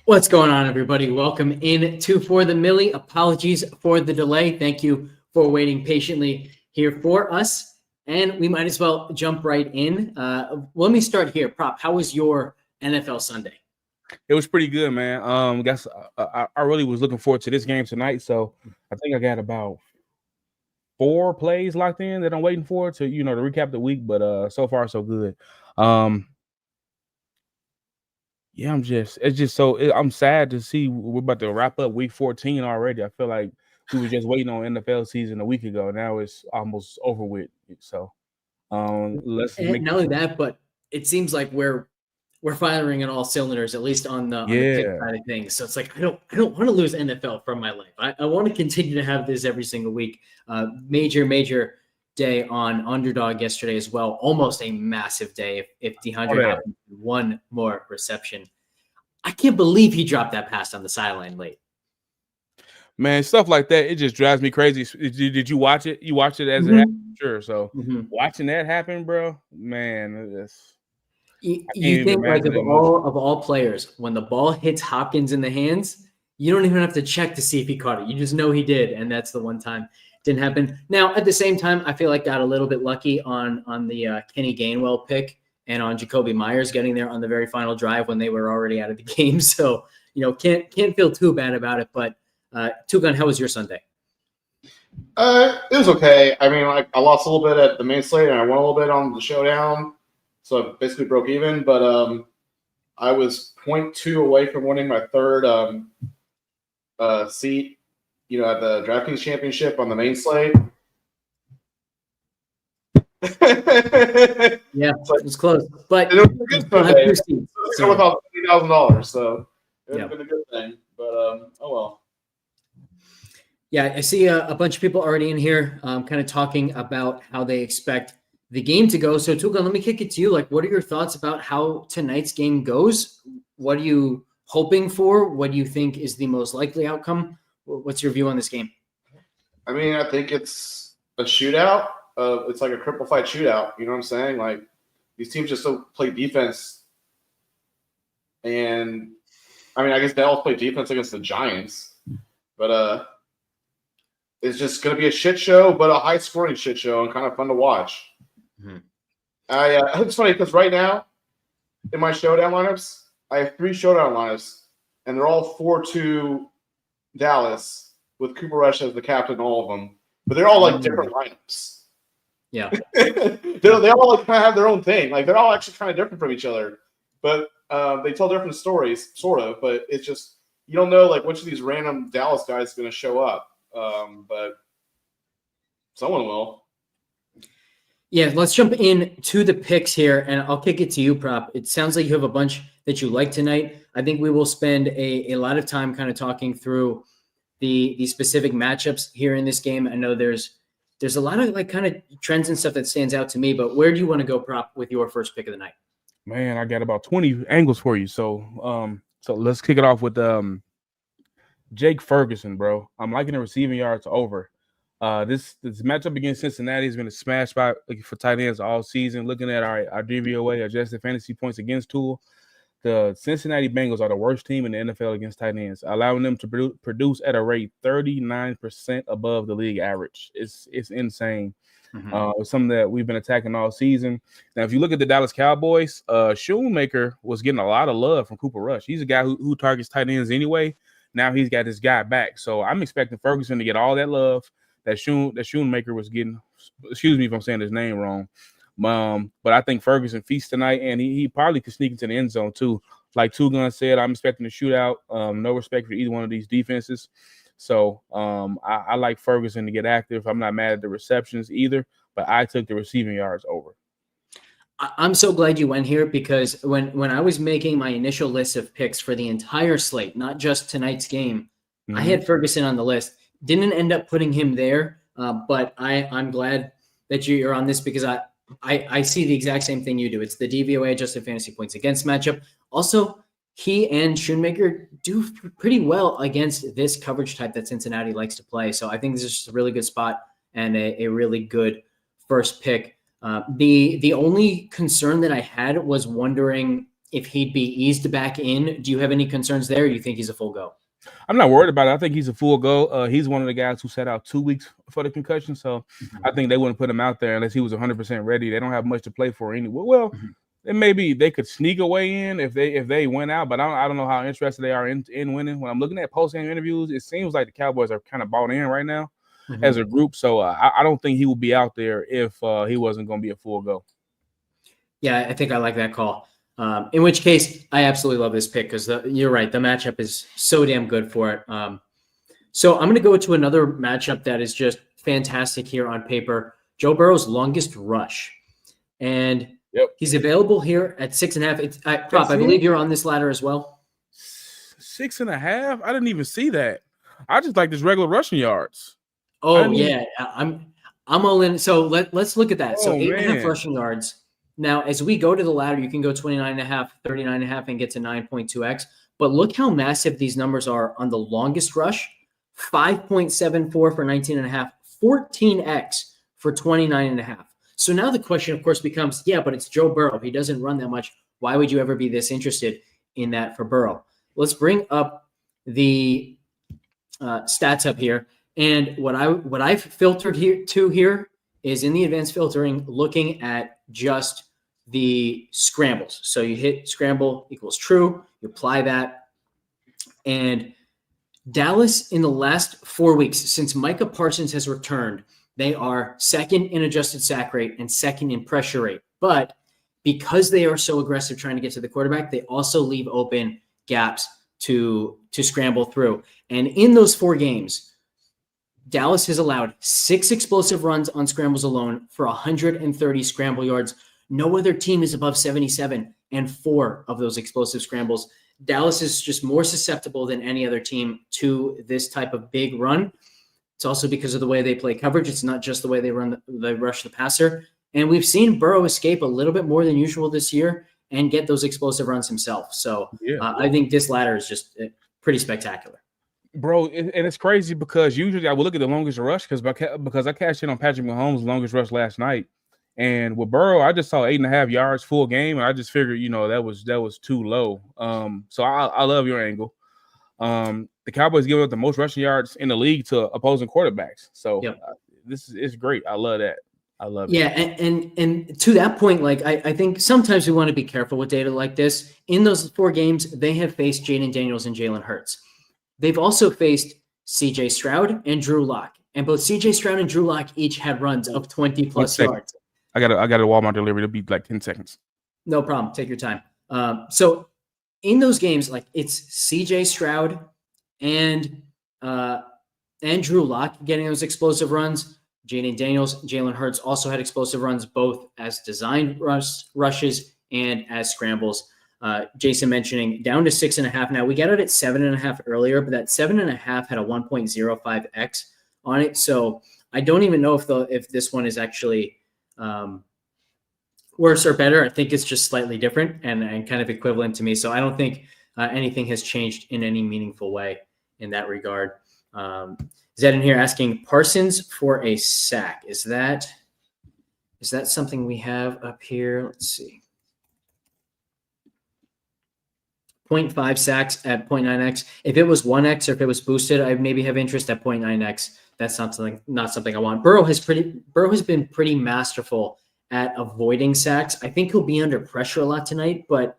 What's going on, everybody? Welcome in to For the Millie. Apologies for the delay. Thank you for waiting patiently here for us. And we might as well jump right in. Let me start here. Prop, how was your NFL Sunday? It was pretty good, man. I really was looking forward to this game tonight. So I think I got about 4 plays locked in that I'm waiting for to recap the week. But so far so good. Yeah, I'm sad to see we're about to wrap up week 14 already. I feel like we were just waiting on NFL season a week ago. Now it's almost over with. So let's make not only that, but it seems like we're firing on all cylinders, at least on the pick side of things. So it's like I don't want to lose NFL from my life. I want to continue to have this every single week. Major day on underdog yesterday as well. Almost a massive day if DeAndre had one more reception. I can't believe he dropped that pass on the sideline late. Man, stuff like that, it just drives me crazy. Did you watch it? You watched it as it happened? Sure. So watching that happen, bro, man, you think like of all players, when the ball hits Hopkins in the hands, you don't even have to check to see if he caught it. You just know he did, and that's the one time it didn't happen. Now, at the same time, I feel like got a little bit lucky on the Kenny Gainwell pick and on Jacoby Myers getting there on the very final drive when they were already out of the game. So, can't feel too bad about it. But Tugan, how was your Sunday? It was okay. I mean, I lost a little bit at the main slate, and I won a little bit on the showdown. So I basically broke even, but I was 0.2 away from winning my third seat, at the DraftKings Championship on the main slate. Yeah, it was close, but it was a good Sunday. So without $50,000, so it's been a good thing. But oh well. Yeah, I see a bunch of people already in here, kind of talking about how they expect the game to go. So Tugan, let me kick it to you. Like, what are your thoughts about how tonight's game goes? What are you hoping for? What do you think is the most likely outcome? What's your view on this game? I mean, I think it's a shootout. It's like a triple fight shootout. You know what I'm saying? Like, these teams just don't play defense. And, I mean, I guess Dallas played defense against the Giants. But it's just going to be a shit show, but a high-scoring shit show and kind of fun to watch. It's funny because right now in my showdown lineups, I have 3 showdown lineups, and they're all 4-2 Dallas with Cooper Rush as the captain, all of them. But they're all like different lineups. Yeah, they all like kind of have their own thing. Like they're all actually kind of different from each other, but they tell different stories, sort of. But it's just you don't know like which of these random Dallas guys is going to show up. But someone will. Yeah, let's jump in to the picks here, and I'll kick it to you, Prop. It sounds like you have a bunch that you like tonight. I think we will spend a lot of time kind of talking through the specific matchups here in this game. I know there's a lot of like kind of trends and stuff that stands out to me, but where do you want to go, Prop, with your first pick of the night? Man, I got about 20 angles for you. So let's kick it off with Jake Ferguson, bro. I'm liking the receiving yards over. This matchup against Cincinnati has been a smash spot for tight ends all season. Looking at our DVOA, adjusted fantasy points against tool, the Cincinnati Bengals are the worst team in the NFL against tight ends, allowing them to produce at a rate 39% above the league average. It's insane. It's something that we've been attacking all season. Now, if you look at the Dallas Cowboys, Shoemaker was getting a lot of love from Cooper Rush. He's a guy who targets tight ends anyway. Now he's got this guy back. So I'm expecting Ferguson to get all that love that Shoemaker was getting. Excuse me if I'm saying his name wrong. But I think Ferguson feasts tonight, and he probably could sneak into the end zone too. Like Tugan said, I'm expecting a shootout. No respect for either one of these defenses. So I like Ferguson to get active. I'm not mad at the receptions either, but I took the receiving yards over. I'm so glad you went here because when I was making my initial list of picks for the entire slate, not just tonight's game, I had Ferguson on the list. Didn't end up putting him there, but I'm glad that you're on this because I see the exact same thing you do. It's the DVOA adjusted fantasy points against matchup. Also, he and Shoemaker do pretty well against this coverage type that Cincinnati likes to play. So I think this is just a really good spot and a really good first pick. The only concern that I had was wondering if he'd be eased back in. Do you have any concerns there? Or do you think he's a full go? I'm not worried about it. I think he's a full go. He's one of the guys who sat out 2 weeks for the concussion, so I think they wouldn't put him out there unless he was 100% ready. They don't have much to play for anyway. Well, and maybe they could sneak a way in if they went out, but I don't know how interested they are in winning. When I'm looking at post-game interviews, it seems like the Cowboys are kind of bought in right now as a group, so I don't think he would be out there if he wasn't going to be a full go. Yeah, I think I like that call. In which case, I absolutely love this pick because you're right. The matchup is so damn good for it. So I'm going to go to another matchup that is just fantastic here on paper. Joe Burrow's longest rush. And he's available here at 6.5. Prop, I believe you're on this ladder as well. 6.5? I didn't even see that. I just like this regular rushing yards. Oh, yeah. I'm all in. So let's look at that. Oh, so 8.5 man. rushing yards. Now, as we go to the ladder, you can go 29.5, 39.5, and get to 9.2x. But look how massive these numbers are on the longest rush. 5.74 for 19.5, 14x for 29.5. So now the question, of course, becomes, yeah, but it's Joe Burrow. He doesn't run that much. Why would you ever be this interested in that for Burrow? Let's bring up the stats up here. And what I've filtered here is in the advanced filtering, looking at just the scrambles. So you hit scramble equals true, you apply that. And Dallas in the last 4 weeks, since Micah Parsons has returned, they are second in adjusted sack rate and second in pressure rate. But because they are so aggressive trying to get to the quarterback, they also leave open gaps to scramble through. And in those 4 games, Dallas has allowed 6 explosive runs on scrambles alone for 130 scramble yards. No other team is above 77, and 4 of those explosive scrambles. Dallas is just more susceptible than any other team to this type of big run. It's also because of the way they play coverage. It's not just the way they rush the passer. And we've seen Burrow escape a little bit more than usual this year and get those explosive runs himself. So I think this ladder is just pretty spectacular. Bro, and it's crazy because usually I would look at the longest rush because I cashed in on Patrick Mahomes' longest rush last night. And with Burrow, I just saw 8.5 yards full game, and I just figured, that was too low. So I love your angle. The Cowboys give up the most rushing yards in the league to opposing quarterbacks. So it's great. I love that. I love it. Yeah, and to that point, like I think sometimes we want to be careful with data like this. In those 4 games, they have faced Jaden Daniels and Jalen Hurts. They've also faced C.J. Stroud and Drew Lock, and both C.J. Stroud and Drew Lock each had runs of 20-plus yards. I got a Walmart delivery. It'll be like 10 seconds. No problem. Take your time. So in those games, like it's C.J. Stroud and Drew Lock getting those explosive runs. Jaden Daniels, Jalen Hurts also had explosive runs, both as designed rushes and as scrambles. Jason mentioning down to 6.5. Now we got it at 7.5 earlier, but that 7.5 had a 1.05x on it. So I don't even know if this one is actually worse or better. I think it's just slightly different and kind of equivalent to me. So I don't think anything has changed in any meaningful way in that regard. Zed in here asking Parsons for a sack. Is that something we have up here? Let's see. 0.5 sacks at 0.9x. If it was 1x or if it was boosted, I maybe have interest at 0.9x. That's not something I want. Burrow has been pretty masterful at avoiding sacks. I think he'll be under pressure a lot tonight, but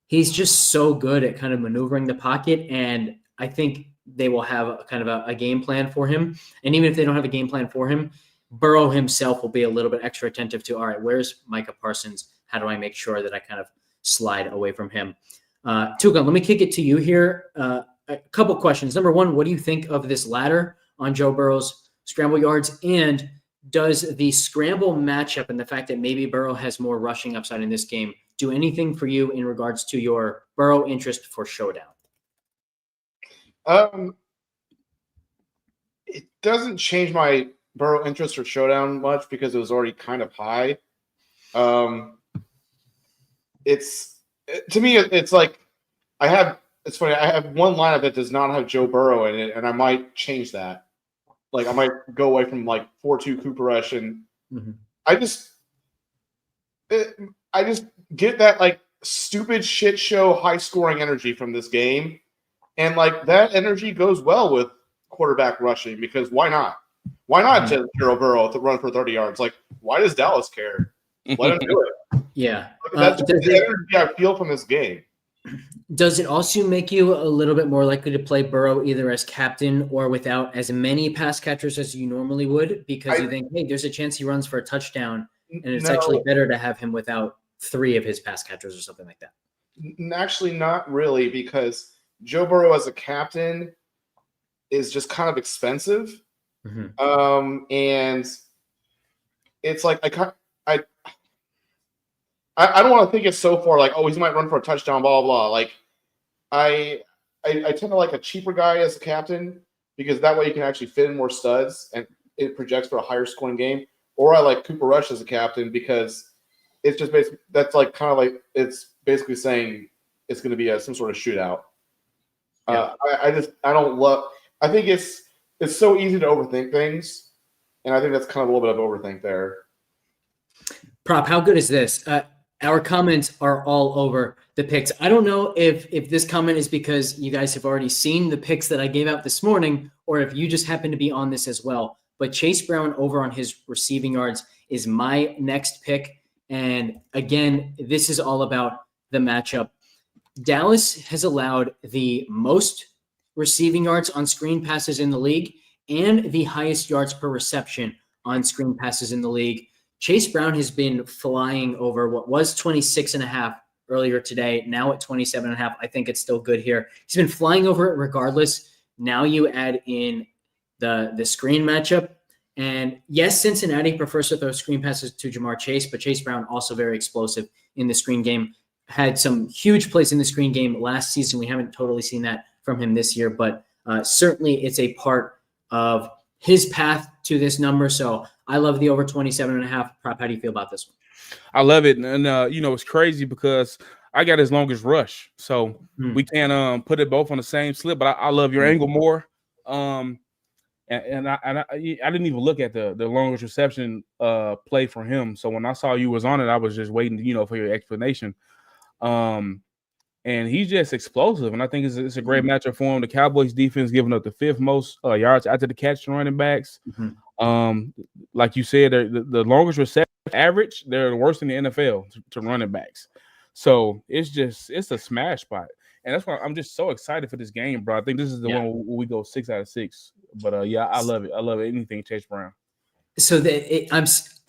he's just so good at kind of maneuvering the pocket, and I think they will have a game plan for him. And even if they don't have a game plan for him, Burrow himself will be a little bit extra attentive to, all right, where's Micah Parsons? How do I make sure that I kind of slide away from him? Tuka, let me kick it to you here. A couple questions. Number one, what do you think of this ladder on Joe Burrow's scramble yards? And does the scramble matchup and the fact that maybe Burrow has more rushing upside in this game do anything for you in regards to your Burrow interest for showdown? It doesn't change my Burrow interest or showdown much because it was already kind of high. To me, it's like it's funny. I have one lineup that does not have Joe Burrow in it, and I might change that. Like I might go away from like 4-2 Cooper Rush, and I just get that like stupid shit show, high scoring energy from this game. And like that energy goes well with quarterback rushing because why not? Why not just Joe Burrow to run for 30 yards? Like, why does Dallas care? Let him do it. Yeah. That's just the energy I feel from this game. Does it also make you a little bit more likely to play Burrow either as captain or without as many pass catchers as you normally would? Because you think, hey, there's a chance he runs for a touchdown, and it's actually better to have him without 3 of his pass catchers or something like that. Actually, not really, because Joe Burrow as a captain is just kind of expensive. And it's like I don't want to think it's so far like, oh, he might run for a touchdown, blah, blah, blah. Like, I tend to like a cheaper guy as a captain because that way you can actually fit in more studs and it projects for a higher scoring game. Or I like Cooper Rush as a captain because it's just basically that's like kind of like it's basically saying it's going to be some sort of shootout. Yeah. I don't love. I think it's so easy to overthink things, and I think that's kind of a little bit of overthink there. Prop, how good is this? Our comments are all over the picks. I don't know if this comment is because you guys have already seen the picks that I gave out this morning, or if you just happen to be on this as well. But Chase Brown over on his receiving yards is my next pick. And again, this is all about the matchup. Dallas has allowed the most receiving yards on screen passes in the league and the highest yards per reception on screen passes in the league. Chase Brown has been flying over what was 26.5 earlier today, now at 27.5. I think it's still good here. He's been flying over it regardless. Now you add in the screen matchup. And yes, Cincinnati prefers to throw screen passes to Jamar Chase, but Chase Brown also very explosive in the screen game. Had some huge plays in the screen game last season. We haven't totally seen that from him this year, but certainly it's a part of his path to this number. So I love the over 27.5. Prop, how do you feel about this one? I love it. And, it's crazy because I got his longest rush. So we can't put it both on the same slip, but I love your angle more. And I didn't even look at the longest reception play for him. So when I saw you was on it, I was just waiting, for your explanation. And he's just explosive, and I think it's a great matchup for him. The Cowboys defense giving up the 5th most yards after the catch to running backs. Like you said, the longest reception average, they're the worst in the NFL to running backs. So it's a smash spot. And that's why I'm just so excited for this game, bro. I think this is the one where we go 6 out of 6. But I love it. I love it. Anything Chase Brown. So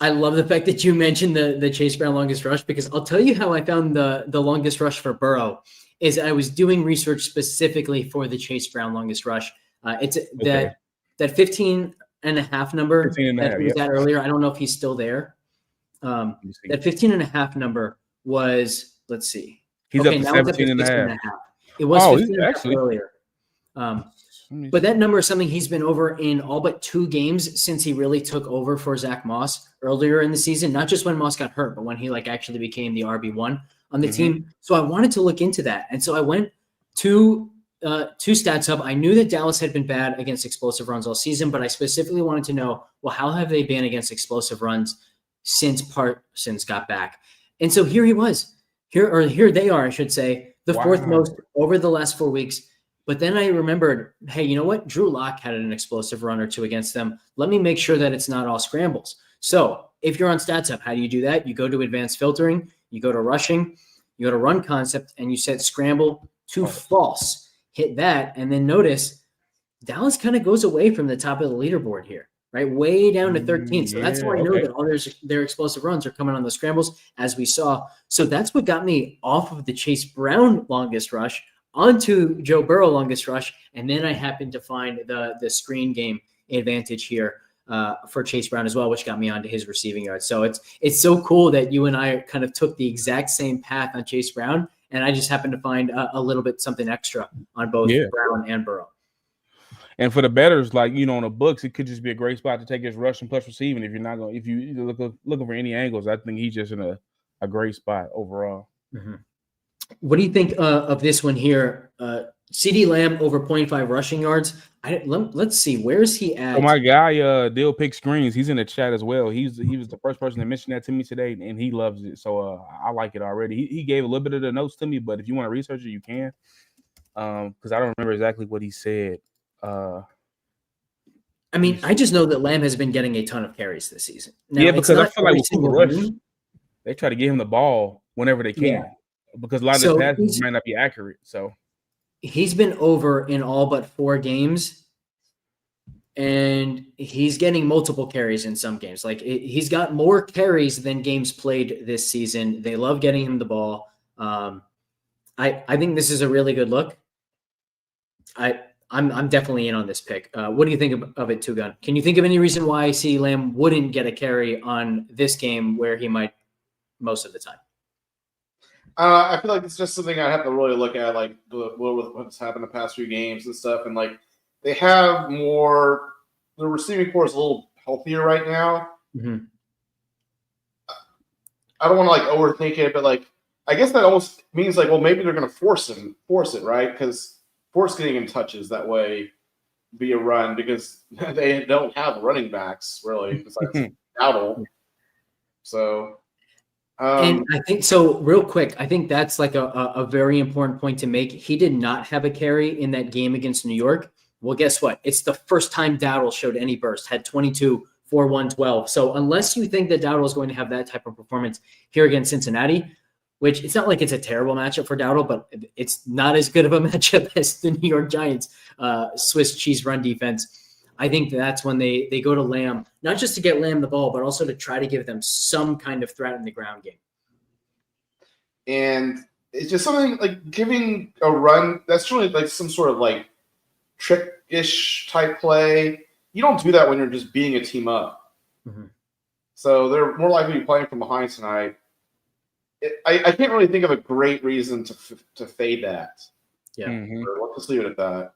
I love the fact that you mentioned the Chase Brown longest rush, because I'll tell you how I found the longest rush for Burrow is I was doing research specifically for the Chase Brown longest rush. It's that 15.5 number that was at earlier. I don't know if he's still there. That 15.5 number was, let's see. He's up to 17.5. It was 15.5 earlier. But that number is something he's been over in all but 2 games since he really took over for Zach Moss earlier in the season, not just when Moss got hurt, but when he actually became the RB1 on the team. So I wanted to look into that. And so I went to Stats Hub. I knew that Dallas had been bad against explosive runs all season, but I specifically wanted to know, well, how have they been against explosive runs since Parsons got back? And so here he was. Here they are, I should say, the 4th most over the last 4 weeks. But then I remembered, hey, you know what? Drew Lock had an explosive run or 2 against them. Let me make sure that it's not all scrambles. So if you're on Stats Hub, how do you do that? You go to advanced filtering, you go to rushing, you go to run concept, and you set scramble to false. Hit that, and then notice Dallas kind of goes away from the top of the leaderboard here, right? Way down to 13. So that's how I know that all their explosive runs are coming on the scrambles, as we saw. So that's what got me off of the Chase Brown longest rush onto Joe Burrow longest rush, and then I happened to find the screen game advantage here for Chase Brown as well, which got me onto his receiving yards. So it's so cool that you and I kind of took the exact same path on Chase Brown, and I just happened to find a little bit something extra on both Brown and Burrow. And for the bettors, on the books, it could just be a great spot to take his rushing plus receiving. If you're looking for any angles, I think he's just in a great spot overall. What do you think of this one here? CeeDee Lamb over 0.5 rushing yards. Let's see. Where is he at? So my guy, Dill Pick Screens, he's in the chat as well. He was the first person to mention that to me today, and he loves it. So I like it already. He gave a little bit of the notes to me, but if you want to research it, you can. Because I don't remember exactly what he said. I mean, I just know that Lamb has been getting a ton of carries this season. Now, yeah, because I feel like with Cooper Rush, game. they try to get him the ball whenever they can, because a lot of the passes might not be accurate. So he's been over in all but 4 games, and he's getting multiple carries in some games. Like he's got more carries than games played this season. They love getting him the ball. I think this is a really good look. I'm definitely in on this pick. What do you think of it, Two Gun? Can you think of any reason why CeeDee Lamb wouldn't get a carry on this game where he might most of the time? I feel like it's just something I have to really look at, like what's happened the past few games and stuff. And like they have more, the receiving core is a little healthier right now. Mm-hmm. I don't want to like overthink it, but like I guess that almost means like, well, maybe they're going to force it, right? Because force getting him touches that way via run, because they don't have running backs really besides Dowdle. So. And I think so. Real quick, I think that's like a very important point to make. He did not have a carry in that game against New York. Well, guess what? It's the first time Dowdle showed any burst. Had 22 for 112. So unless you think that Dowdle is going to have that type of performance here against Cincinnati, which it's not like it's a terrible matchup for Dowdle, but it's not as good of a matchup as the New York Giants Swiss cheese run defense. I think that's when they go to Lamb, not just to get Lamb the ball, but also to try to give them some kind of threat in the ground game. And it's just something like giving a run. That's really like some sort of like trick-ish type play. You don't do that when you're just beating a team up. Mm-hmm. So they're more likely to be playing from behind tonight. I can't really think of a great reason to fade that. Yeah. Mm-hmm. Let's just leave it at that.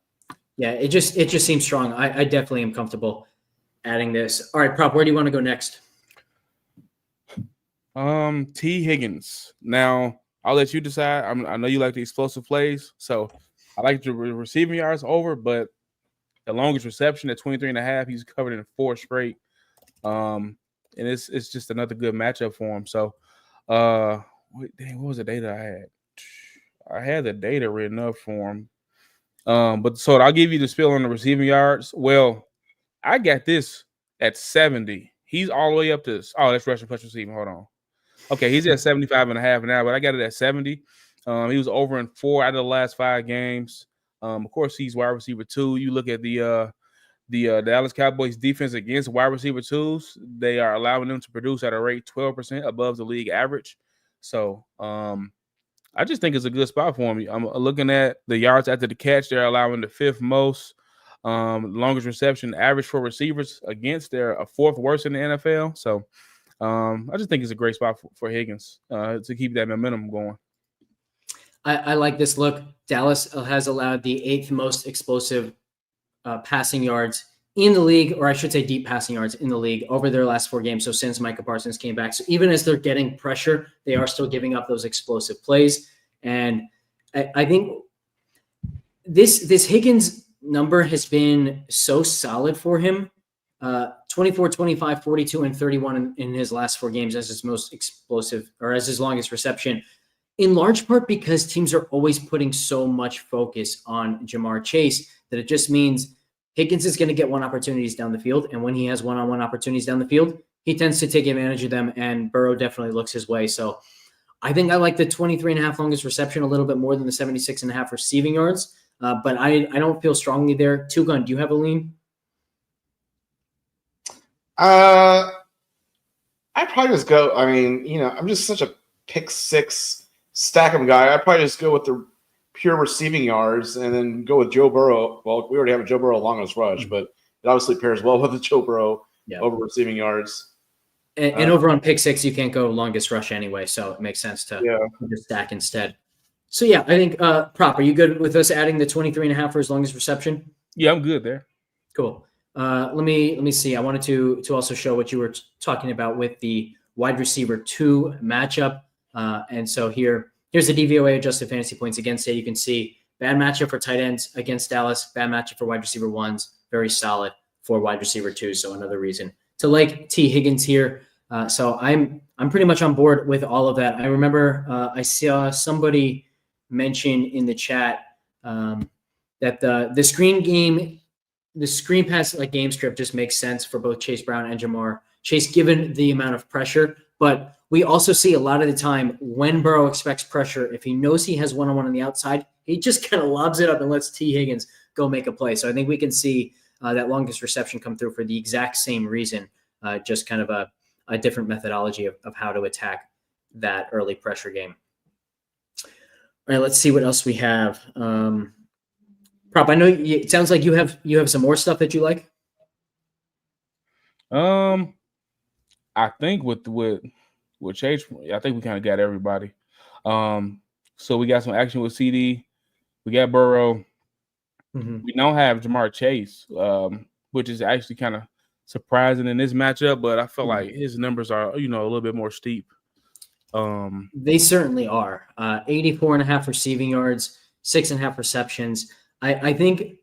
Yeah, it just seems strong. I definitely am comfortable adding this. All right, Prop, where do you want to go next? T. Higgins. Now, I'll let you decide. I know you like the explosive plays, so I like the receiving yards over, but the longest reception at 23.5, he's covered in 4 straight. And it's just another good matchup for him. So, what was the data I had? I had the data written up for him. But so I'll give you the spiel on the receiving yards. Well, I got this at 70. He's all the way up to this. Oh, that's rushing plus receiving. Hold on. Okay, he's at 75.5 now, but I got it at 70. He was over in 4 out of the last 5 games. Of course, he's wide receiver 2. You look at the Dallas Cowboys defense against wide receiver 2s. They are allowing them to produce at a rate 12% above the league average. So, I just think it's a good spot for him. I'm looking at the yards after the catch. They're allowing the 5th most. Longest reception average for receivers against. They're a 4th worst in the NFL. So I just think it's a great spot for Higgins to keep that momentum going. I like this look. Dallas has allowed the 8th most explosive passing yards in the league, or I should say deep passing yards in the league over their last 4 games. So since Micah Parsons came back. So even as they're getting pressure, they are still giving up those explosive plays. And I think this Higgins number has been so solid for him. 24, 25, 42, and 31 in his last 4 games as his most explosive, or as his longest reception, in large part because teams are always putting so much focus on Jamar Chase that it just means Higgins is going to get 1 opportunities down the field. And when he has one-on-one opportunities down the field, he tends to take advantage of them, and Burrow definitely looks his way. So I think I like the 23.5 longest reception a little bit more than the 76.5 receiving yards. But I don't feel strongly there. Two Gun, do you have a lean? I'd probably just go. I mean, I'm just such a pick 6 stack 'em guy. I'd probably just go with the pure receiving yards and then go with Joe Burrow. Well, we already have a Joe Burrow longest rush, but it obviously pairs well with the Joe Burrow over receiving yards. And over on pick 6, you can't go longest rush anyway, so it makes sense to just stack instead. So yeah, I think Prop, are you good with us adding the 23.5 for his longest reception? Yeah, I'm good there. Cool. Let me see. I wanted to also show what you were talking about with the wide receiver 2 matchup. And so here's the DVOA adjusted fantasy points against it. You can see bad matchup for tight ends against Dallas, bad matchup for wide receiver ones, very solid for wide receiver twos. So another reason to like T. Higgins here. So I'm pretty much on board with all of that. I remember I saw somebody mention in the chat that the screen pass like game script just makes sense for both Chase Brown and Jamar Chase, given the amount of pressure. But we also see a lot of the time when Burrow expects pressure, if he knows he has one-on-one on the outside, he just kind of lobs it up and lets T. Higgins go make a play. So I think we can see that longest reception come through for the exact same reason, just kind of a different methodology of how to attack that early pressure game. All right, let's see what else we have. Prop, I know it sounds like you have some more stuff that you like. I think with Chase, I think we kind of got everybody. So we got some action with CD. We got Burrow. Mm-hmm. We don't have Jamar Chase, which is actually kind of surprising in this matchup, but I feel like his numbers are, a little bit more steep. They certainly are. 84.5 receiving yards, 6.5 receptions. I think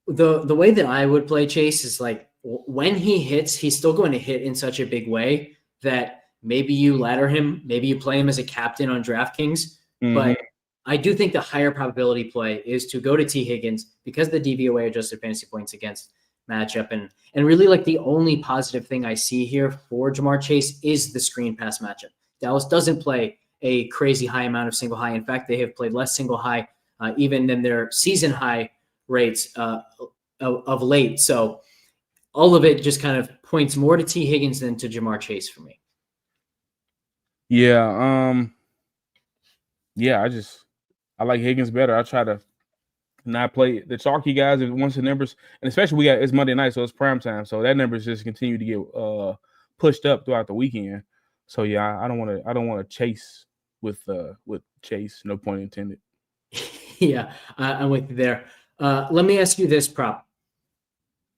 the way that I would play Chase is like when he hits, he's still going to hit in such a big way that maybe you ladder him, maybe you play him as a captain on DraftKings. Mm-hmm. But I do think the higher probability play is to go to T. Higgins because the DVOA adjusted fantasy points against matchup. And really like the only positive thing I see here for Jamar Chase is the screen pass matchup. Dallas doesn't play a crazy high amount of single high. In fact, they have played less single high even than their season high rates of late. So all of it just kind of points more to T. Higgins than to Jamar Chase for me. Yeah. I like Higgins better. I try to not play the chalky guys once the numbers, and especially it's Monday night, so it's prime time. So that numbers just continue to get pushed up throughout the weekend. So yeah, I don't want to chase with Chase. No point intended. Yeah, I'm with you there. Let me ask you this, Prop.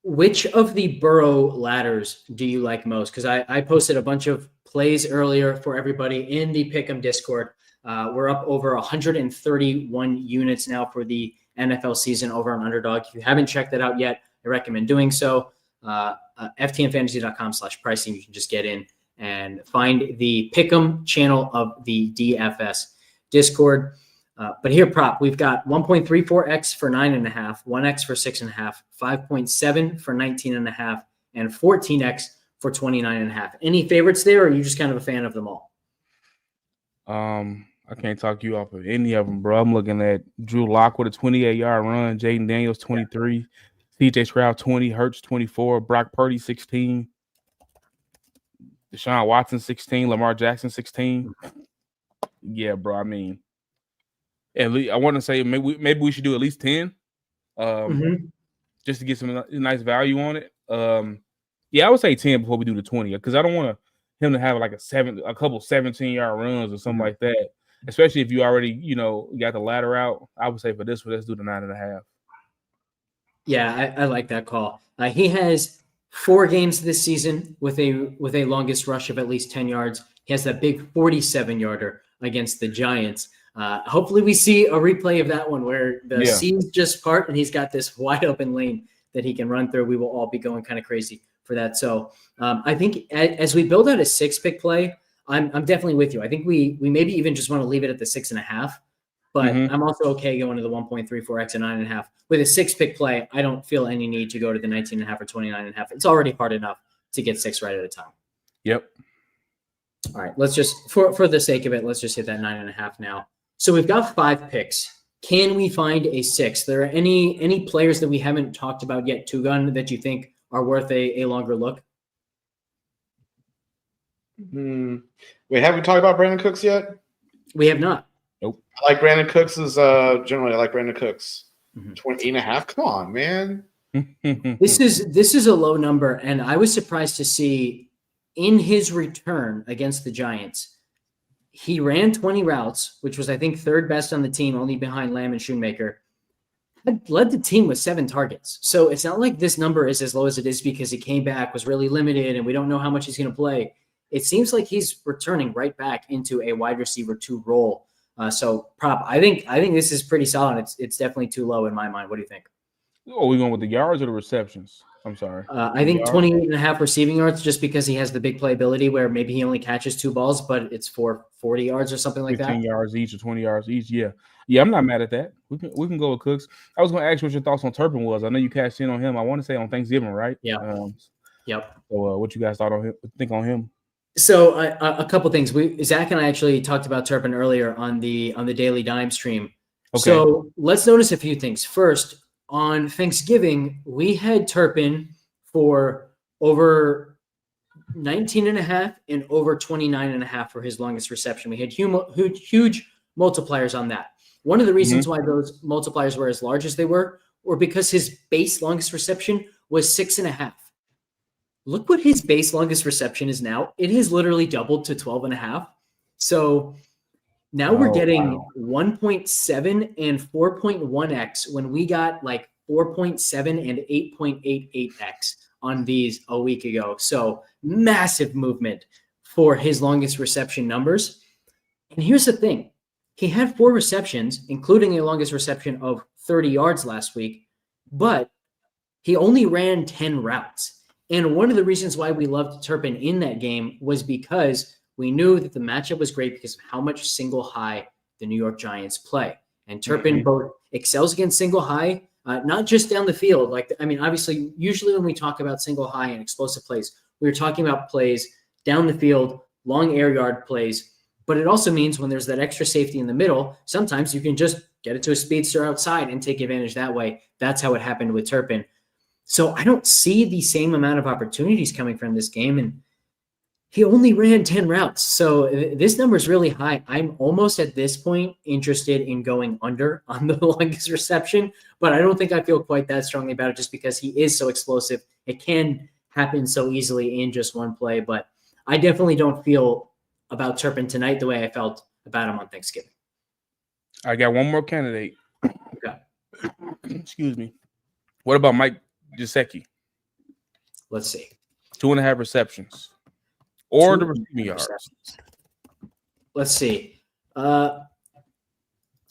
Which of the Burrow ladders do you like most? Because I posted a bunch of plays earlier for everybody in the Pick'em Discord. We're up over 131 units now for the NFL season over on Underdog. If you haven't checked that out yet, I recommend doing so. ftnfantasy.com/pricing. You can just get in and find the Pick'em channel of the DFS Discord. But here, Prop, we've got 1.34x for 9.5, 1x for 6.5, 5.7 for 19.5, and 14x for 29.5. Any favorites there, or are you just kind of a fan of them all? I can't talk you off of any of them, bro. I'm looking at Drew Lock with a 28-yard run, Jaden Daniels 23, CJ Stroud 20, Hurts 24, Brock Purdy 16, Deshaun Watson 16, Lamar Jackson 16. Yeah, bro. I mean, at least I want to say maybe we should do at least 10, just to get some nice value on it. Yeah, I would say 10 before we do the 20 because I don't want him to have like a couple 17-yard runs or something like that. Especially if you already, got the ladder out. I would say for this one, let's do the 9.5. Yeah, I like that call. He has 4 games this season with a longest rush of at least 10 yards. He has that big 47-yarder against the Giants. Hopefully we see a replay of that one where the seams just part and he's got this wide open lane that he can run through. We will all be going kind of crazy for that. So I think as we build out a 6-pick play, I'm definitely with you. I think we maybe even just want to leave it at the 6.5, but I'm also okay going to the 1.34x and 9.5. With a 6-pick play, I don't feel any need to go to the 19.5 or 29.5. It's already hard enough to get 6 right at a time. Yep. All right, let's just for the sake of it, let's just hit that 9.5 now. So we've got 5 picks. Can we find a 6th? There are any players that we haven't talked about yet, Two-Gun, that you think are worth a longer look? Wait, have we talked about Brandon Cooks yet? We have not. Nope. I like Brandon Cooks generally. I like Brandon Cooks. 28.5. Come on, man. This is a low number, and I was surprised to see in his return against the Giants, he ran 20 routes, which was I think 3rd best on the team, only behind Lamb and Shoemaker. Had led the team with 7 targets. So it's not like this number is as low as it is because he came back, was really limited, and we don't know how much he's going to play. It seems like he's returning right back into a wide receiver 2 role So prop, I think this is pretty solid. It's definitely too low in my mind. What do you think? Oh, we going with the yards or the receptions? I'm sorry. I think 28.5 receiving yards, just because he has the big playability where maybe he only catches 2 balls, but it's for 40 yards or something like 15 that. yards each or 20 yards each. Yeah. I'm not mad at that. We can go with Cooks. I was going to ask what your thoughts on Turpin was. I know you cashed in on him. I want to say on Thanksgiving, right? Yeah. Yep. So what you guys thought on him? Think on him? So a couple things. Zach and I actually talked about Turpin earlier on the Daily Dime stream. Okay. So let's notice a few things. First, on Thanksgiving, we had Turpin for over 19.5 and over 29.5 for his longest reception. We had huge multipliers on that. One of the reasons why those multipliers were as large as they were because his base longest reception was 6.5. Look what his base longest reception is now. It has literally doubled to 12.5. So now we're getting 1.7 and 4.1x when we got like 4.7 and 8.88x on these a week ago. So massive movement for his longest reception numbers. And here's the thing. He had 4 receptions, including a longest reception of 30 yards last week, but he only ran 10 routes. And one of the reasons why we loved Turpin in that game was because we knew that the matchup was great because of how much single high the New York Giants play. And Turpin both excels against single high, not just down the field. Obviously, usually when we talk about single high and explosive plays, we're talking about plays down the field, long air yard plays. But it also means when there's that extra safety in the middle, sometimes you can just get it to a speedster outside and take advantage that way. That's how it happened with Turpin. So I don't see the same amount of opportunities coming from this game. And he only ran 10 routes. So this number is really high. I'm almost at this point interested in going under on the longest reception, but I don't think I feel quite that strongly about it just because he is so explosive. It can happen so easily in just one play, but I definitely don't feel about Turpin tonight the way I felt about him on Thanksgiving. I got one more candidate. Okay. Excuse me. What about Mike Gesicki? Let's see. 2.5 receptions. Or the receiving yards. Let's see.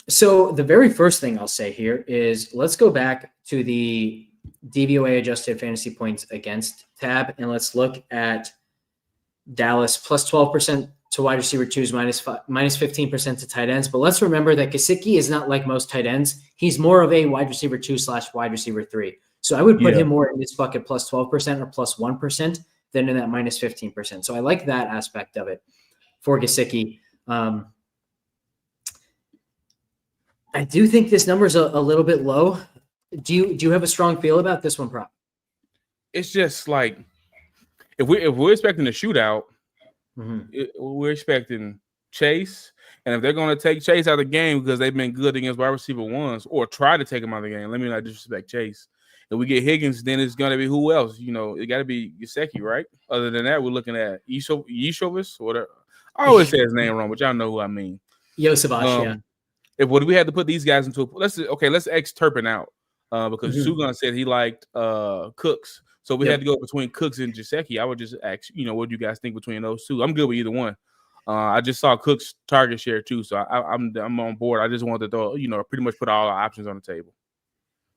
So the very first thing I'll say here is let's go back to the DVOA adjusted fantasy points against tab, and let's look at Dallas plus 12% to wide receiver twos, minus 15% to tight ends. But let's remember that Gesicki is not like most tight ends. He's more of a wide receiver 2 / wide receiver 3. So I would put him more in this bucket plus 12% or plus 1% than in that minus 15%. So I like that aspect of it for Gesicki. I do think this number is a little bit low. Do you have a strong feel about this one, Prop? It's just like if we're expecting a shootout, we're expecting Chase, and if they're going to take Chase out of the game because they've been good against wide receiver ones or try to take him out of the game, let me not disrespect Chase. If we get Higgins, then it's going to be who else? It got to be Gesicki, right? Other than that, we're looking at Yeshovis, whatever. I always say his name wrong, but y'all know who I mean. Yosavash, If we had to put these guys into let's X Turpin out because Sugan said he liked Cooks. So we had to go between Cooks and Gesicki. I would just ask, what do you guys think between those two? I'm good with either one. I just saw Cooks' target share too, so I'm on board. I just wanted to throw, pretty much put all our options on the table.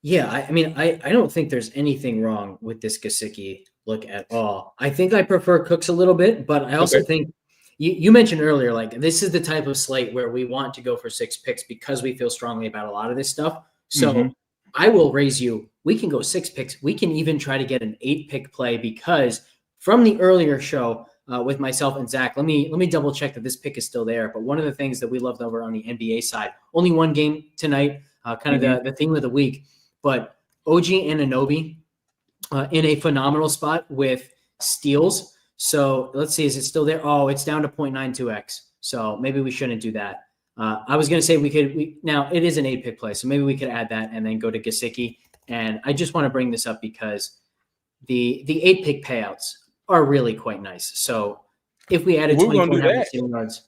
Yeah, I don't think there's anything wrong with this Gesicki look at all. I think I prefer Cooks a little bit, but I also think you mentioned earlier, like this is the type of slate where we want to go for 6 picks because we feel strongly about a lot of this stuff. So I will raise you. We can go 6 picks. We can even try to get an 8-pick play because from the earlier show with myself and Zach, let me double check that this pick is still there. But one of the things that we loved over on the NBA side, only one game tonight, kind of the theme of the week. But OG Anunoby in a phenomenal spot with steals. So let's see, is it still there? Oh, it's down to 0.92x. So maybe we shouldn't do that. I was going to say now it is an 8-pick play, so maybe we could add that and then go to Gesicki. And I just want to bring this up because the 8-pick payouts are really quite nice. So if we added 24 receiving yards,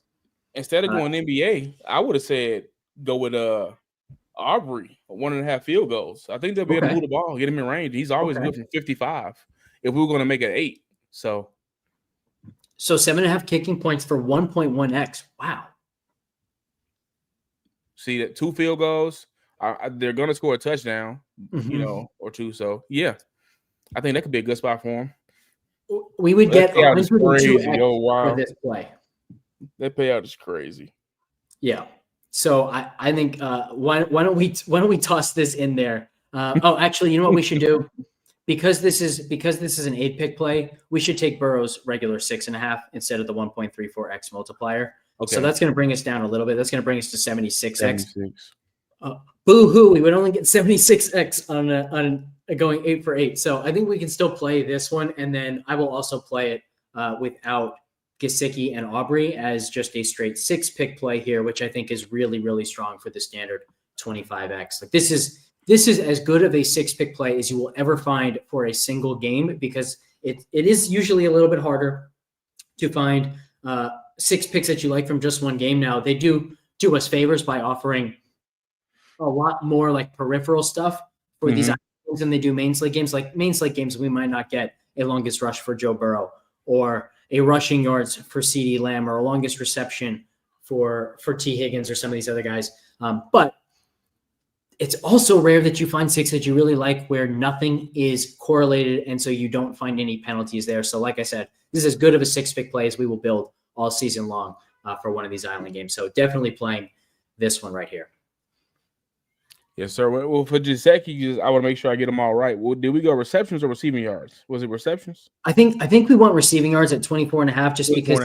instead of going NBA, I would have said go with Aubrey, 1.5 field goals. I think they'll be able to move the ball, get him in range. He's always good from 55. If we were going to make it 8, so 7.5 kicking points for 1.1x. Wow. see that 2 field goals. They're going to score a touchdown, Mhm. or 2. So, yeah, I think that could be a good spot for him. We would That get payout is 102x crazy. Oh, for wow. this play. That payout is crazy. Yeah. So I think why don't we toss this in there? Actually, you know what we should do? Because this is an 8-pick play, we should take Burrow's regular 6.5 instead of the 1.34x multiplier. Okay. So that's going to bring us down a little bit. That's going to bring us to 76x. 76. Boo hoo! We would only get 76x on going 8 for 8. So I think we can still play this one, and then I will also play it without Gesicki and Aubrey as just a straight 6-pick play here, which I think is really, really strong for the standard 25x. Like this is as good of a 6-pick play as you will ever find for a single game, because it is usually a little bit harder to find 6 picks that you like from just one game. Now they do us favors by offering a lot more like peripheral stuff for these games than they do main slate games. Like main slate games, we might not get a longest rush for Joe Burrow or a rushing yards for CeeDee Lamb or a longest reception for T. Higgins or some of these other guys. But it's also rare that you find 6 that you really like where nothing is correlated, and so you don't find any penalties there. So like I said, this is as good of a 6-pick play as we will build all season long for one of these island games. So definitely playing this one right here. Yes, sir. Well, for Gesicki, I want to make sure I get them all right. Well, did we go receptions or receiving yards? Was it receptions? I think we want receiving yards at 24.5 just because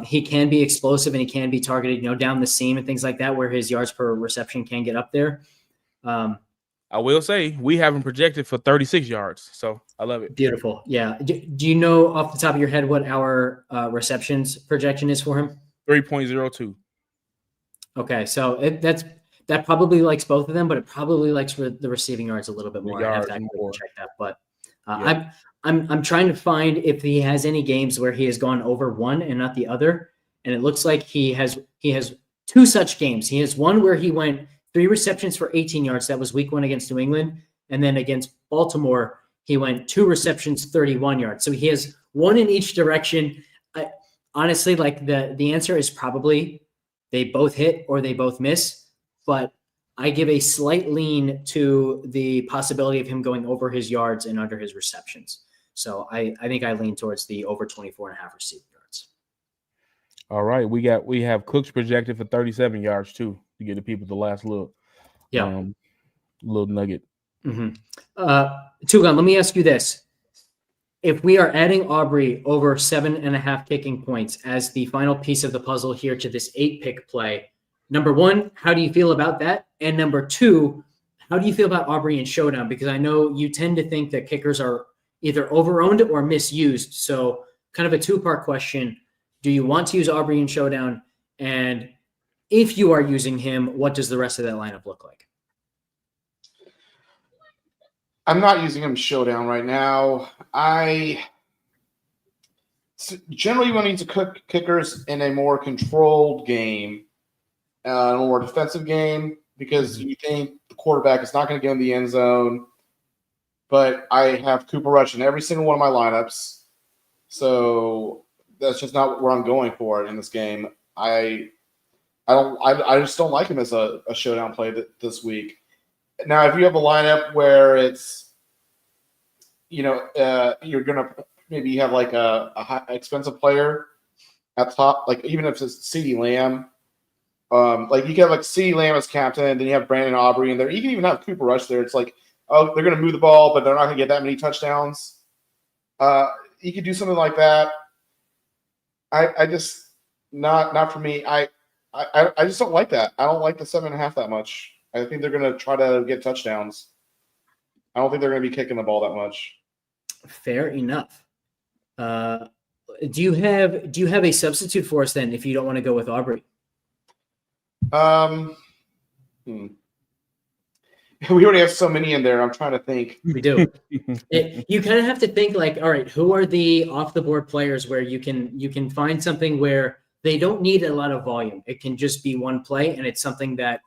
he can be explosive and he can be targeted, down the seam and things like that, where his yards per reception can get up there. I will say we have him projected for 36 yards, so I love it. Beautiful. Yeah. Do you know off the top of your head what our receptions projection is for him? 3.02. Okay, so that probably likes both of them, but it probably likes the receiving yards a little bit more. I have to actually check that, but I'm trying to find if he has any games where he has gone over one and not the other, and it looks like he has 2 such games. He has one where he went 3 receptions for 18 yards. That was week 1 against New England, and then against Baltimore he went 2 receptions, 31 yards. So he has one in each direction. Honestly, like the answer is probably they both hit or they both miss, but I give a slight lean to the possibility of him going over his yards and under his receptions. So I think I lean towards the over 24.5 receiving yards. All right. We have Cooks projected for 37 yards too, to get the people the last little nugget. Mm-hmm. Tugan, let me ask you this. If we are adding Aubrey over 7.5 kicking points as the final piece of the puzzle here to this 8-pick play, number 1, how do you feel about that? And number 2, how do you feel about Aubrey in Showdown? Because I know you tend to think that kickers are either overowned or misused. So kind of a 2-part question. Do you want to use Aubrey in Showdown? And if you are using him, what does the rest of that lineup look like? I'm not using him Showdown right now. I generally wanting to cook kickers in a more controlled game, a more defensive game, because you think the quarterback is not going to get in the end zone. But I have Cooper Rush in every single one of my lineups, so that's just not where I'm going for it in this game. I just don't like him as a showdown play this week. Now, if you have a lineup where it's, you're going to maybe have like a high expensive player at the top, like even if it's CeeDee Lamb, like you can have like CeeDee Lamb as captain, and then you have Brandon Aubrey in there. You can even have Cooper Rush there. It's like, oh, they're going to move the ball, but they're not going to get that many touchdowns. You could do something like that. I just not for me. I just don't like that. I don't like the 7.5 that much. I think they're going to try to get touchdowns. I don't think they're going to be kicking the ball that much. Fair enough. Do you have a substitute for us then if you don't want to go with Aubrey? We already have so many in there. I'm trying to think. We do. You kind of have to think like, all right, who are the off the board players where you can find something where they don't need a lot of volume. It can just be one play, and it's something that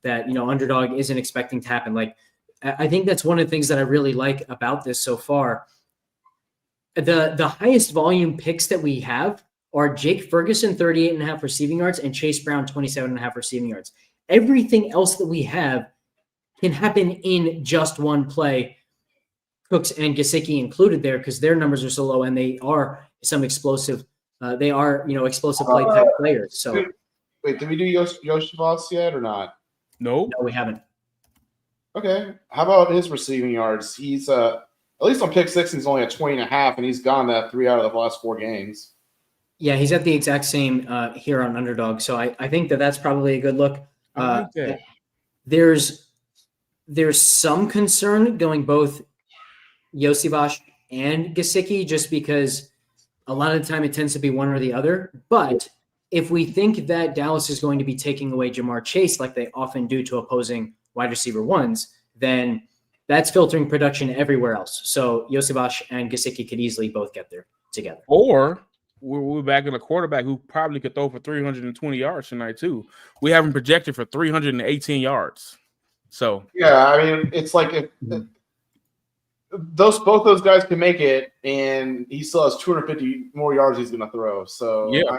underdog isn't expecting to happen. Like, I think that's one of the things that I really like about this so far. The highest volume picks that we have are Jake Ferguson, 38.5 receiving yards, and Chase Brown, 27.5 receiving yards. Everything else that we have can happen in just one play. Cooks and Gesicki included there because their numbers are so low, and they are some explosive. They are, explosive play type players. So, wait, did we do Yoshivas yet or not? Nope. No, we haven't. Okay. How about his receiving yards? He's at least on pick six, he's only at 20.5, and he's gone that 3 out of the last 4 games. Yeah, he's at the exact same here on Underdog. So I think that's probably a good look. I like that. There's some concern going both Yosivas and Gesicki just because a lot of the time it tends to be one or the other. But if we think that Dallas is going to be taking away Jamar Chase like they often do to opposing wide receiver ones, then that's filtering production everywhere else. So Yosivas and Gesicki could easily both get there together. Or we're back in a quarterback who probably could throw for 320 yards tonight too. We have him projected for 318 yards. So yeah, I mean, it's like if both those guys can make it, and he still has 250 more yards he's going to throw. So yeah.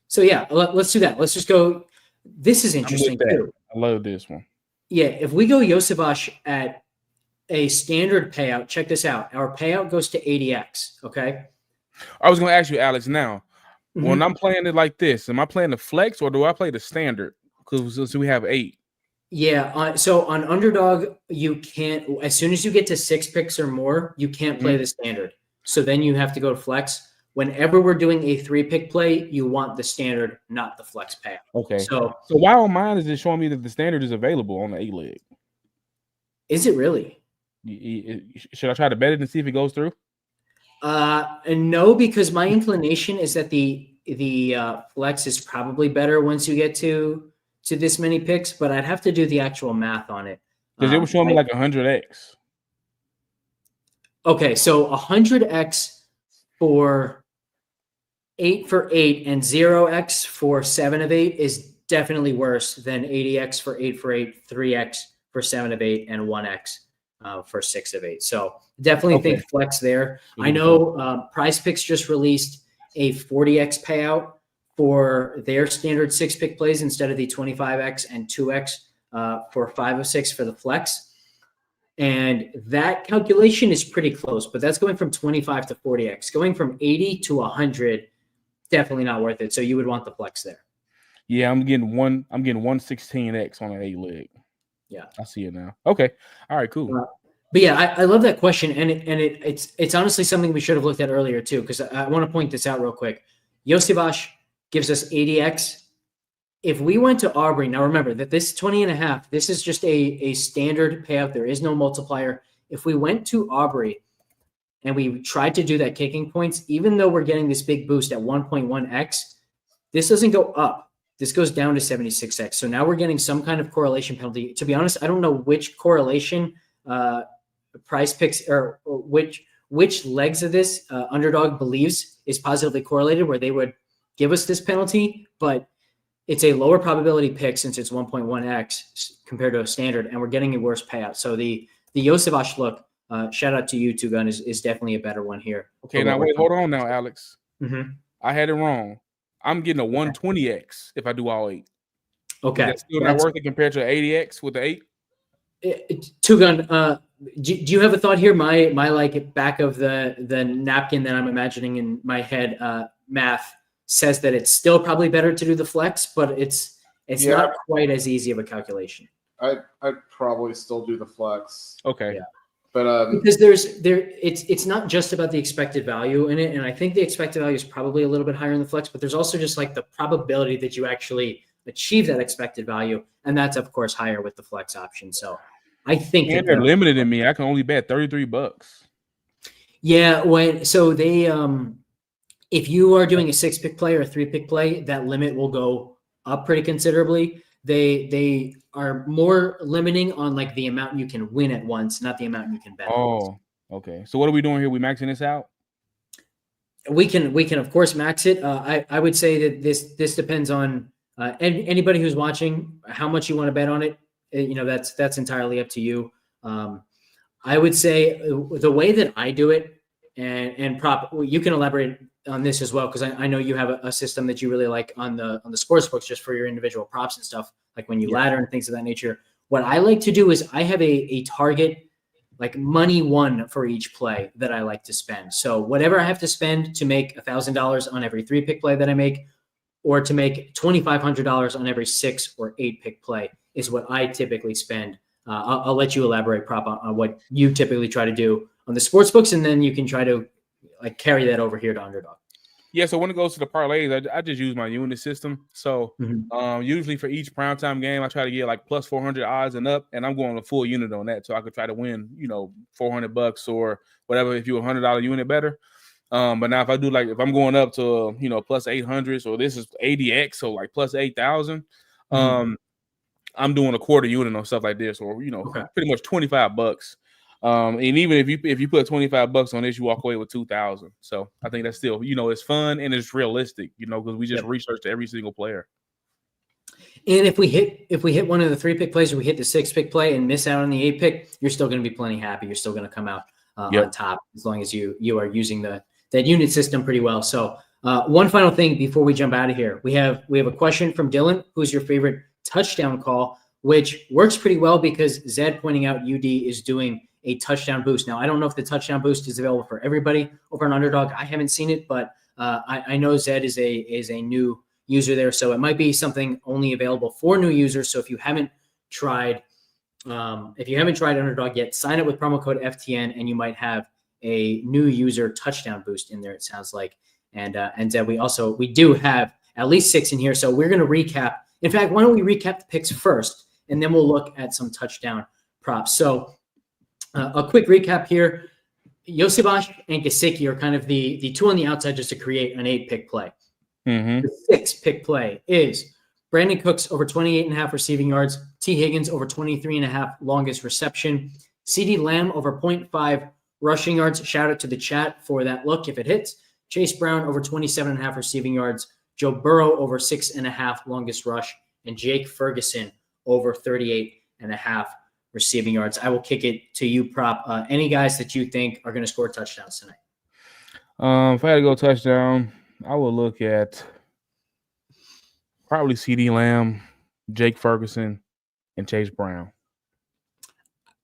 So yeah, let's do that. Let's just go. This is interesting too. I love this one. Yeah, if we go Yosivas at a standard payout, check this out. Our payout goes to 80x. Okay. I was going to ask you, Alex. Now, when I'm playing it like this, am I playing the flex or do I play the standard? Because we have 8. Yeah. So on Underdog, you can't. As soon as you get to 6 picks or more, you can't play the standard. So then you have to go to flex. Whenever we're doing a 3-pick play, you want the standard, not the flex payout. Okay. So why on mine is it showing me that the standard is available on the 8-leg? Is it really? Should I try to bet it and see if it goes through? No, because my inclination is that the flex is probably better once you get to this many picks, but I'd have to do the actual math on it. Because it was showing me like 100x. Okay, so 100x for 8 for 8 and 0x for 7 of 8 is definitely worse than 80x for 8 for 8, 3x for 7 of 8, and 1x for 6 of 8. So definitely think flex there. I know Prize Picks just released a 40x payout for their standard 6-pick plays instead of the 25x and 2x for 5 of 6 for the flex. And that calculation is pretty close, but that's going from 25 to 40x. Going from 80 to 100, definitely not worth it. So you would want the flex there. Yeah, I'm getting 116x on an 8-leg. Yeah, I see it now. Okay, all right, cool. But yeah, I love that question, and it's honestly something we should have looked at earlier too, because I want to point this out real quick. Yosivas gives us 80x. If we went to Aubrey, now remember that this 20.5, this is just a standard payout. There is no multiplier. If we went to Aubrey and we tried to do that kicking points, even though we're getting this big boost at 1.1x, this doesn't go up. This goes down to 76x. So now we're getting some kind of correlation penalty. To be honest, I don't know which correlation Prize Picks or which legs of this Underdog believes is positively correlated where they would give us this penalty, but it's a lower probability pick since it's 1.1x compared to a standard, and we're getting a worse payout. So the Yosivas look, shout out to you, Two Gun, is definitely a better one here. Okay, now wait, hold on now, Alex. Mm-hmm. I had it wrong. I'm getting a 120x if I do all 8. Okay. Is that still not worth it compared to 80x with the 8? Two Gun, do you have a thought here? My like back of the napkin that I'm imagining in my head math says that it's still probably better to do the flex, but it's not quite as easy of a calculation. I'd probably still do the flex. Okay. Yeah. But because it's not just about the expected value in it, and I think the expected value is probably a little bit higher in the flex, but there's also just like the probability that you actually achieve that expected value, and that's of course higher with the flex option. So I think they're limited in me. I can only bet $33. Yeah, if you are doing a 6-pick play or a 3-pick play, that limit will go up pretty considerably. They are more limiting on like the amount you can win at once, not the amount you can bet. Oh, okay. So what are we doing here? We maxing this out? We can of course max it. I would say that this depends on anybody who's watching how much you want to bet on it. That's entirely up to you. I would say the way that I do it, and prop, you can elaborate on this as well, because I know you have a system that you really like on the sports books just for your individual props and stuff, like when you ladder and things of that nature. What I like to do is I have a target, like money one for each play that I like to spend. So whatever I have to spend to make $1,000 on every 3-pick play that I make, or to make $2,500 on every 6 or 8-pick play is what I typically spend. I'll let you elaborate, Prop, on what you typically try to do on the sports books, and then you can try to like carry that over here to Underdog. Yeah, so when it goes to the parlays, I just use my unit system. So usually for each primetime game, I try to get like plus 400 odds and up, and I'm going a full unit on that, so I could try to win, $400 or whatever if you're $100 unit better. But now if I do if I'm going up to plus 800, so this is 80x, so like plus 8,000. I'm doing a quarter unit on stuff like this, or pretty much $25. And even if you put $25 on this, you walk away with 2,000. So I think that's still it's fun and it's realistic, because we just researched every single player. And if we hit one of the 3-pick plays, or we hit the 6-pick play and miss out on the 8-pick, you're still going to be plenty happy. You're still going to come out on top, as long as you are using that unit system pretty well. So one final thing before we jump out of here, we have a question from Dylan. Who's your favorite touchdown call? Which works pretty well because Zed pointing out UD is doing a touchdown boost. Now, I don't know if the touchdown boost is available for everybody over on Underdog. I haven't seen it, but I know Zed is a new user there, so it might be something only available for new users. So if you haven't tried Underdog yet, sign up with promo code FTN, and you might have a new user touchdown boost in there, it sounds like. And Zed, we do have at least 6 in here, so we're going to recap. In fact, why don't we recap the picks first, and then we'll look at some touchdown props. So a quick recap here. Josibash and Gesicki are kind of the two on the outside just to create an 8-pick play. The 6-pick play is Brandon Cooks over 28.5 receiving yards, T. Higgins over 23.5 longest reception, CeeDee Lamb over 0.5 rushing yards. Shout out to the chat for that look if it hits. Chase Brown over 27.5 receiving yards, Joe Burrow over 6.5 longest rush, and Jake Ferguson over 38.5 receiving yards. I will kick it to you, Prop. Any guys that you think are going to score touchdowns tonight? If I had to go touchdown, I would look at probably CeeDee Lamb, Jake Ferguson, and Chase Brown.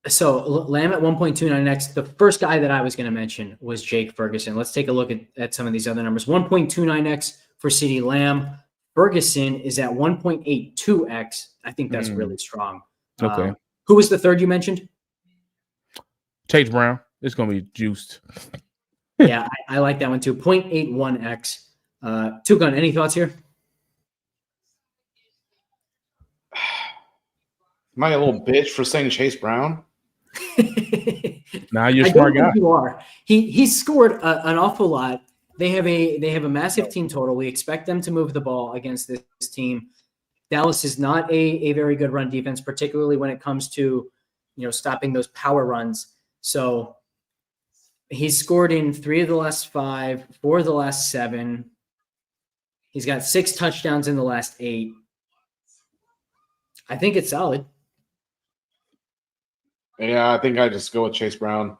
So Lamb at 1.29x. The first guy that I was going to mention was Jake Ferguson. Let's take a look at some of these other numbers. 1.29x for CeeDee Lamb. Ferguson is at 1.82x. I think that's really strong. Okay. Who was the third you mentioned? Chase Brown. It's going to be juiced. Yeah, I like that one too. 0.81x. Tukan, any thoughts here? Am I a little bitch for saying Chase Brown? Now you're a smart guy. You are. He's scored an awful lot. They have a massive team total. We expect them to move the ball against this team. Dallas is not a very good run defense, particularly when it comes to stopping those power runs. So he's scored in 3 of the last 5, 4 of the last 7. He's got 6 touchdowns in the last 8. I think it's solid. Yeah, I think I just go with Chase Brown.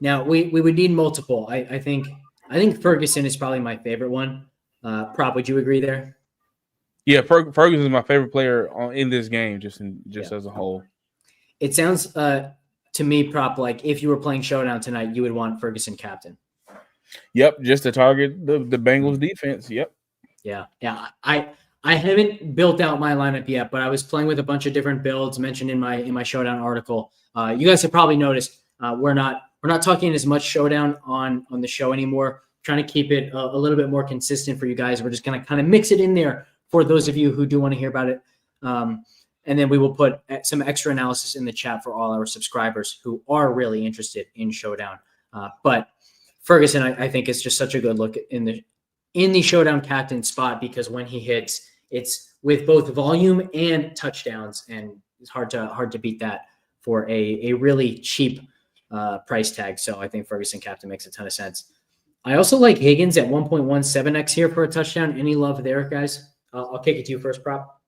Now we would need multiple. I think Ferguson is probably my favorite one. Prop, would you agree there? Yeah, Ferguson is my favorite player in this game, just as a whole. It sounds to me, Prop, like if you were playing Showdown tonight, you would want Ferguson captain. Yep, just to target the Bengals defense. Yep. Yeah. I haven't built out my lineup yet, but I was playing with a bunch of different builds mentioned in my Showdown article. You guys have probably noticed we're not talking as much Showdown on the show anymore. Trying to keep it a little bit more consistent for you guys. We're just going to kind of mix it in there for those of you who do want to hear about it. And then we will put some extra analysis in the chat for all our subscribers who are really interested in Showdown. But Ferguson, I think, is just such a good look in the Showdown captain spot, because when he hits, it's with both volume and touchdowns, and it's hard to beat that for a really cheap price tag. So I think Ferguson captain makes a ton of sense. I also like Higgins at 1.17x here for a touchdown. Any love there, guys? I'll kick it to you first, Prop.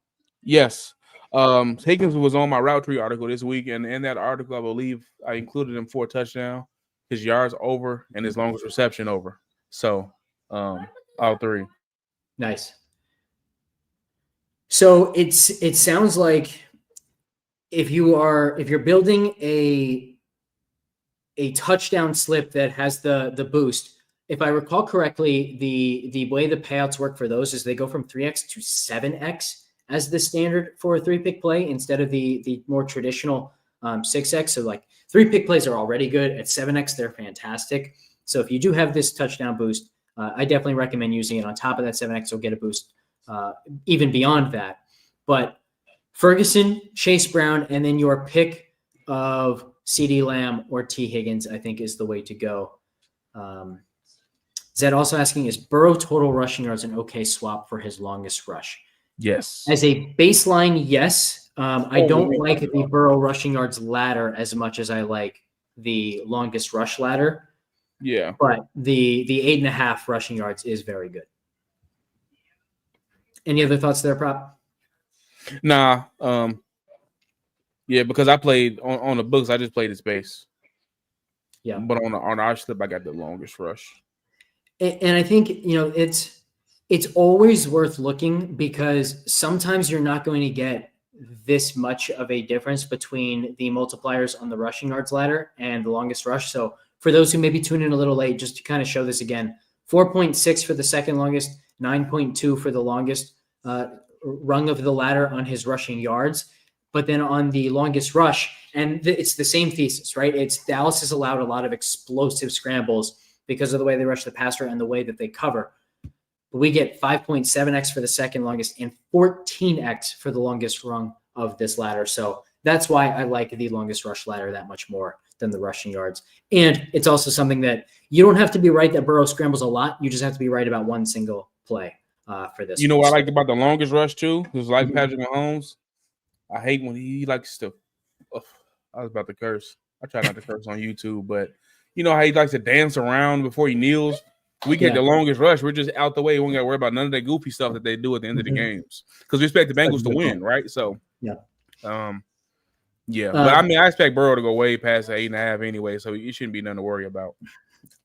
Yes. Higgins was on my route tree article this week, and in that article, I believe I included him for a touchdown, his yards over, and his longest reception over. So All three. Nice. So it sounds like if you're building a touchdown slip that has the boost, if I recall correctly, the way the payouts work for those is they go from 3x to 7x as the standard for a 3-pick play instead of the more traditional 6x. So like 3-pick plays are already good. At 7x, they're fantastic. So if you do have this touchdown boost, I definitely recommend using it. On top of that 7x, you'll get a boost even beyond that. But Ferguson, Chase Brown, and then your pick of CeeDee Lamb or T. Higgins, I think, is the way to go. Zed also asking, is Burrow total rushing yards an okay swap for his longest rush? Yes. As a baseline, yes. I don't like the Burrow rushing yards ladder as much as I like the longest rush ladder. Yeah. But the 8.5 rushing yards is very good. Any other thoughts there, Prop? Nah. Yeah, because I played on the books, I just played his base. Yeah. But on our slip, I got the longest rush. And I think, it's always worth looking because sometimes you're not going to get this much of a difference between the multipliers on the rushing yards ladder and the longest rush. So for those who maybe tune in a little late, just to kind of show this again, 4.6 for the second longest, 9.2 for the longest rung of the ladder on his rushing yards. But then on the longest rush, and it's the same thesis, right? It's Dallas has allowed a lot of explosive scrambles because of the way they rush the passer and the way that they cover. But we get 5.7x for the second longest and 14x for the longest rung of this ladder. So that's why I like the longest rush ladder that much more than the rushing yards. And it's also something that you don't have to be right that Burrow scrambles a lot. You just have to be right about one single play for this. You know what I liked about the longest rush too? It was like Patrick Mahomes. I hate when he likes to. I was about to curse. I try not to curse on YouTube, but you know how he likes to dance around before he kneels. We get the longest rush. We're just out the way. We don't got to worry about none of that goofy stuff that they do at the end of the games because we expect the Bengals to win, right? So, but I mean, I expect Burrow to go way past the 8.5 anyway, so it shouldn't be nothing to worry about.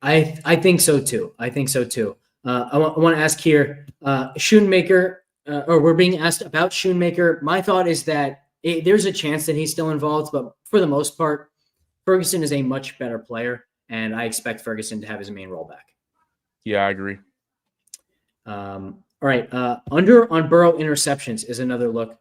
I think so too. I want to ask here, Schoonmaker, or we're being asked about Schoonmaker. My thought is that there's a chance that he's still involved, but for the most part, Ferguson is a much better player, and I expect Ferguson to have his main role back. Yeah, I agree. All right. Under on Burrow interceptions is another look.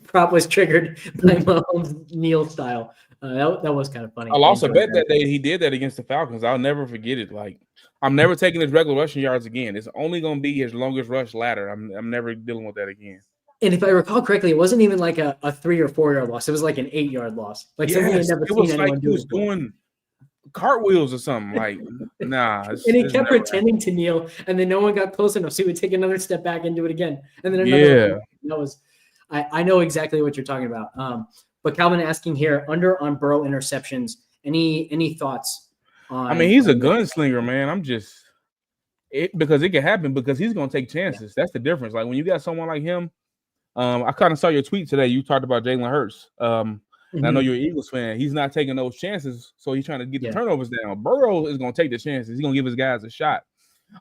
Prop was triggered by Mahomes kneel style. That was kind of funny. I lost a bet that day. He did that against the Falcons. I'll never forget it. Like, I'm never taking his regular rushing yards again. It's only going to be his longest rush ladder. I'm never dealing with that again. And if I recall correctly, it wasn't even like a 3 or 4 yard loss. It was like an 8-yard loss. Like something I'd never seen anyone do. He was doing cartwheels or something. Like, nah. And he kept pretending to kneel, and then no one got close enough, so he would take another step back and do it again. And then another one. That was, I know exactly what you're talking about. But Calvin asking here, under on Burrow interceptions, any thoughts on? I mean, he's a gunslinger, man. I'm just because it can happen because he's going to take chances. That's the difference. Like when you got someone like him, I kind of saw your tweet today. You talked about Jalen Hurts. And I know you're an Eagles fan. He's not taking those chances, so he's trying to get the turnovers down. Burrow is going to take the chances. He's going to give his guys a shot.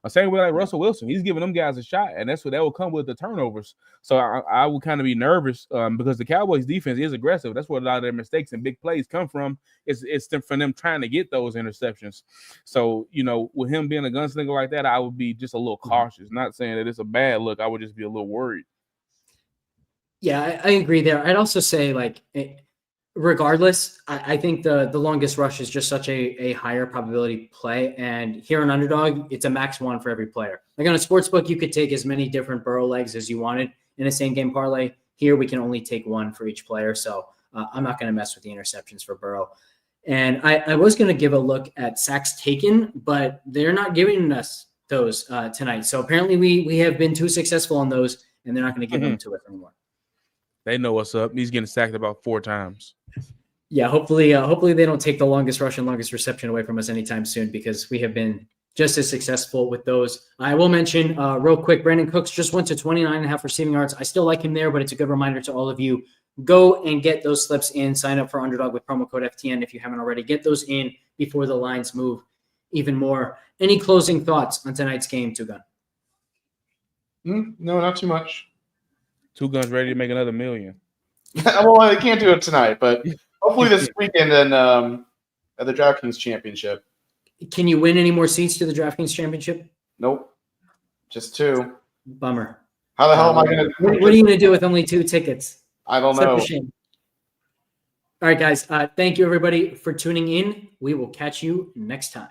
Same way like Russell Wilson. He's giving them guys a shot, and that's what that will come with the turnovers. So I would kind of be nervous because the Cowboys' defense is aggressive. That's where a lot of their mistakes and big plays come from. It's from them trying to get those interceptions. So, with him being a gunslinger like that, I would be just a little cautious. Not saying that it's a bad look. I would just be a little worried. Yeah, I agree there. I'd also say, regardless, I think the longest rush is just such a higher probability play. And here on Underdog, it's a max 1 for every player. Like on a sports book, you could take as many different Burrow legs as you wanted in a same game parlay. Here, we can only take 1 for each player. So I'm not going to mess with the interceptions for Burrow. And I was going to give a look at sacks taken, but they're not giving us those tonight. So apparently we have been too successful on those, and they're not going to give them to us anymore. They know what's up. He's getting sacked about 4 times. Yeah, hopefully they don't take the longest rush and longest reception away from us anytime soon because we have been just as successful with those. I will mention real quick, Brandon Cooks just went to 29.5 receiving yards. I still like him there, but it's a good reminder to all of you. Go and get those slips in. Sign up for Underdog with promo code FTN if you haven't already. Get those in before the lines move even more. Any closing thoughts on tonight's game, Two Gun? No, not too much. Two Guns ready to make another $1 million. Well, I can't do it tonight, but hopefully this weekend and at the DraftKings Championship. Can you win any more seats to the DraftKings Championship? Nope, just 2. Bummer. How the hell am I going to? What are you going to do with only 2 tickets? I don't Such know. a shame. All right, guys. Thank you, everybody, for tuning in. We will catch you next time.